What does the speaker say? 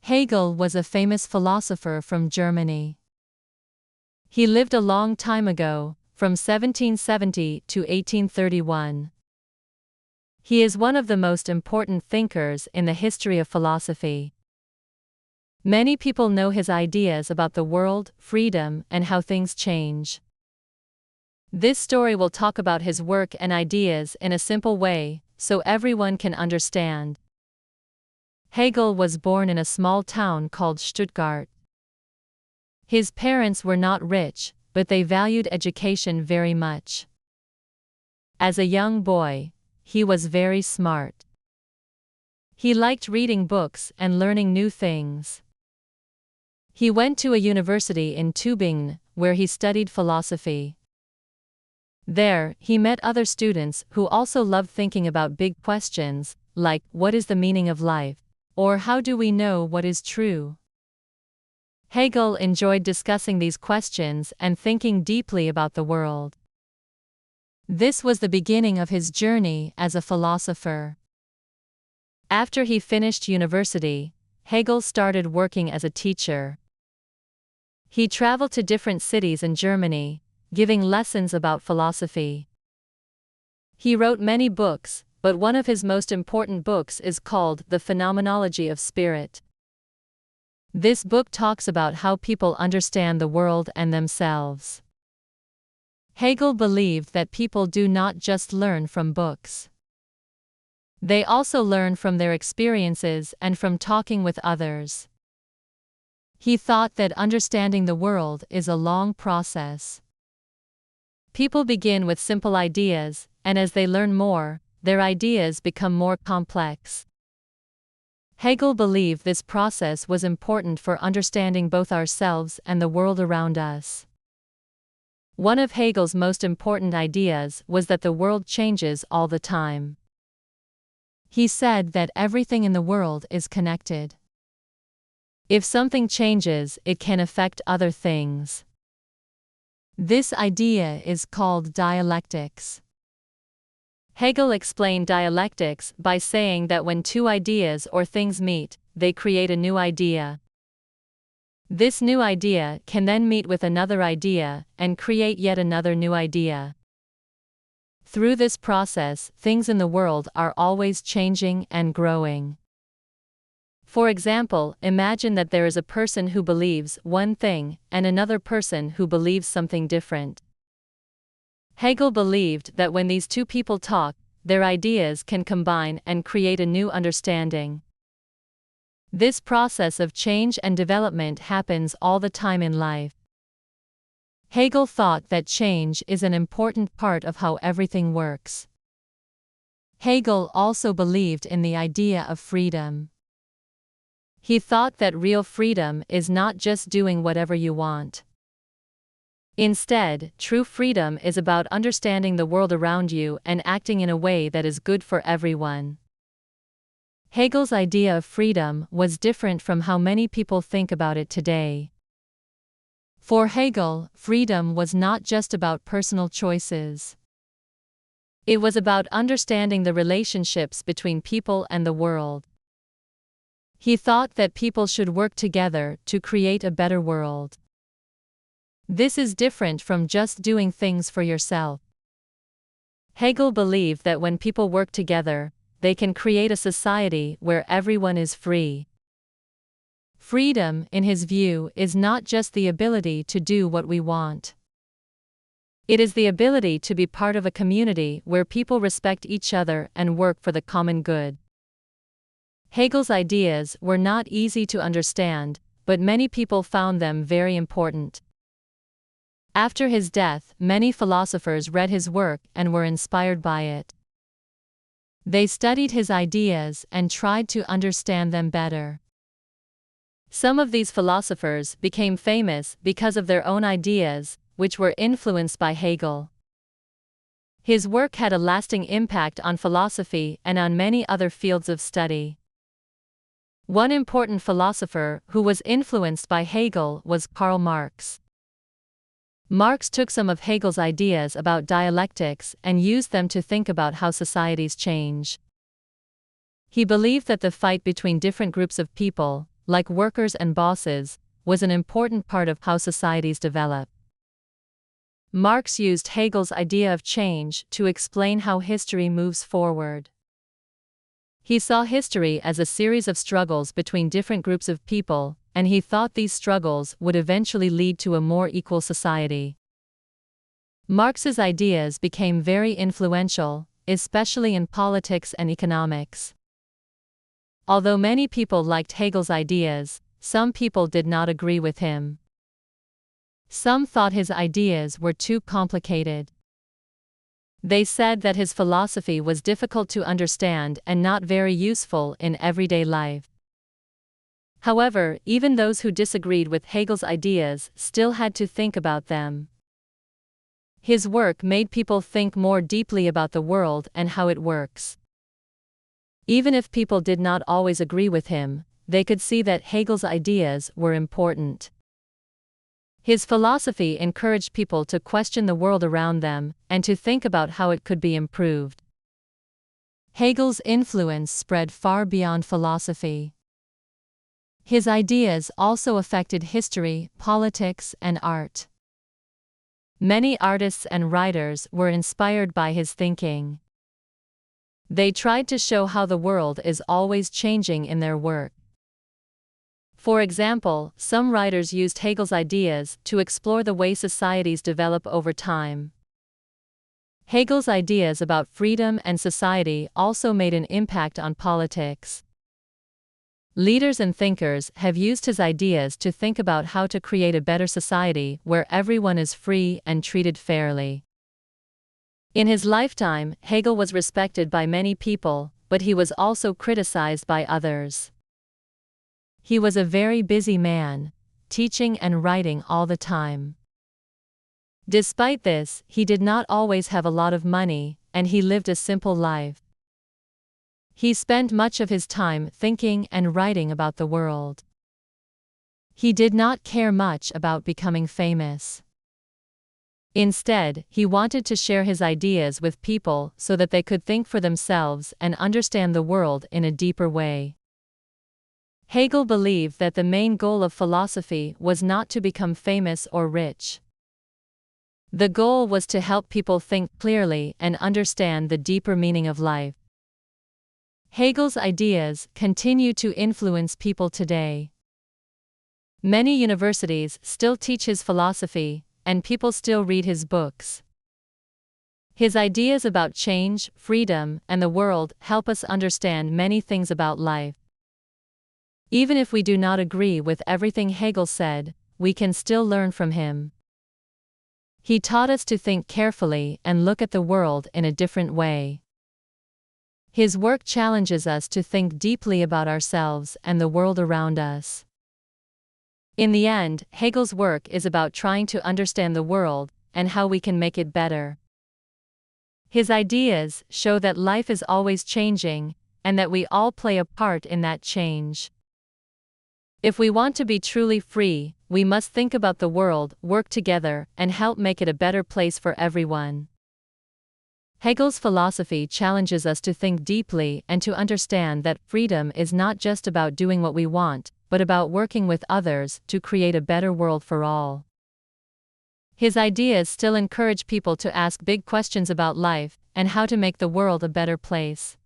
Hegel was a famous philosopher from Germany. He lived a long time ago, from 1770 to 1831. He is one of the most important thinkers in the history of philosophy. Many people know his ideas about the world, freedom, and how things change. This story will talk about his work and ideas in a simple way, so everyone can understand. Hegel was born in a small town called Stuttgart. His parents were not rich, but they valued education very much. As a young boy, he was very smart. He liked reading books and learning new things. He went to a university in Tübingen, where he studied philosophy. There, he met other students who also loved thinking about big questions, like, what is the meaning of life? Or how do we know what is true? Hegel enjoyed discussing these questions and thinking deeply about the world. This was the beginning of his journey as a philosopher. After he finished university, Hegel started working as a teacher. He traveled to different cities in Germany, giving lessons about philosophy. He wrote many books, but one of his most important books is called The Phenomenology of Spirit. This book talks about how people understand the world and themselves. Hegel believed that people do not just learn from books. They also learn from their experiences and from talking with others. He thought that understanding the world is a long process. People begin with simple ideas, and as they learn more, their ideas become more complex. Hegel believed this process was important for understanding both ourselves and the world around us. One of Hegel's most important ideas was that the world changes all the time. He said that everything in the world is connected. If something changes, it can affect other things. This idea is called dialectics. Hegel explained dialectics by saying that when two ideas or things meet, they create a new idea. This new idea can then meet with another idea and create yet another new idea. Through this process, things in the world are always changing and growing. For example, imagine that there is a person who believes one thing and another person who believes something different. Hegel believed that when these two people talk, their ideas can combine and create a new understanding. This process of change and development happens all the time in life. Hegel thought that change is an important part of how everything works. Hegel also believed in the idea of freedom. He thought that real freedom is not just doing whatever you want. Instead, true freedom is about understanding the world around you and acting in a way that is good for everyone. Hegel's idea of freedom was different from how many people think about it today. For Hegel, freedom was not just about personal choices. It was about understanding the relationships between people and the world. He thought that people should work together to create a better world. This is different from just doing things for yourself. Hegel believed that when people work together, they can create a society where everyone is free. Freedom, in his view, is not just the ability to do what we want. It is the ability to be part of a community where people respect each other and work for the common good. Hegel's ideas were not easy to understand, but many people found them very important. After his death, many philosophers read his work and were inspired by it. They studied his ideas and tried to understand them better. Some of these philosophers became famous because of their own ideas, which were influenced by Hegel. His work had a lasting impact on philosophy and on many other fields of study. One important philosopher who was influenced by Hegel was Karl Marx. Marx took some of Hegel's ideas about dialectics and used them to think about how societies change. He believed that the fight between different groups of people, like workers and bosses, was an important part of how societies develop. Marx used Hegel's idea of change to explain how history moves forward. He saw history as a series of struggles between different groups of people, and he thought these struggles would eventually lead to a more equal society. Marx's ideas became very influential, especially in politics and economics. Although many people liked Hegel's ideas, some people did not agree with him. Some thought his ideas were too complicated. They said that his philosophy was difficult to understand and not very useful in everyday life. However, even those who disagreed with Hegel's ideas still had to think about them. His work made people think more deeply about the world and how it works. Even if people did not always agree with him, they could see that Hegel's ideas were important. His philosophy encouraged people to question the world around them and to think about how it could be improved. Hegel's influence spread far beyond philosophy. His ideas also affected history, politics, and art. Many artists and writers were inspired by his thinking. They tried to show how the world is always changing in their work. For example, some writers used Hegel's ideas to explore the way societies develop over time. Hegel's ideas about freedom and society also made an impact on politics. Leaders and thinkers have used his ideas to think about how to create a better society where everyone is free and treated fairly. In his lifetime, Hegel was respected by many people, but he was also criticized by others. He was a very busy man, teaching and writing all the time. Despite this, he did not always have a lot of money, and he lived a simple life. He spent much of his time thinking and writing about the world. He did not care much about becoming famous. Instead, he wanted to share his ideas with people so that they could think for themselves and understand the world in a deeper way. Hegel believed that the main goal of philosophy was not to become famous or rich. The goal was to help people think clearly and understand the deeper meaning of life. Hegel's ideas continue to influence people today. Many universities still teach his philosophy, and people still read his books. His ideas about change, freedom, and the world help us understand many things about life. Even if we do not agree with everything Hegel said, we can still learn from him. He taught us to think carefully and look at the world in a different way. His work challenges us to think deeply about ourselves and the world around us. In the end, Hegel's work is about trying to understand the world and how we can make it better. His ideas show that life is always changing, and that we all play a part in that change. If we want to be truly free, we must think about the world, work together, and help make it a better place for everyone. Hegel's philosophy challenges us to think deeply and to understand that freedom is not just about doing what we want, but about working with others to create a better world for all. His ideas still encourage people to ask big questions about life and how to make the world a better place.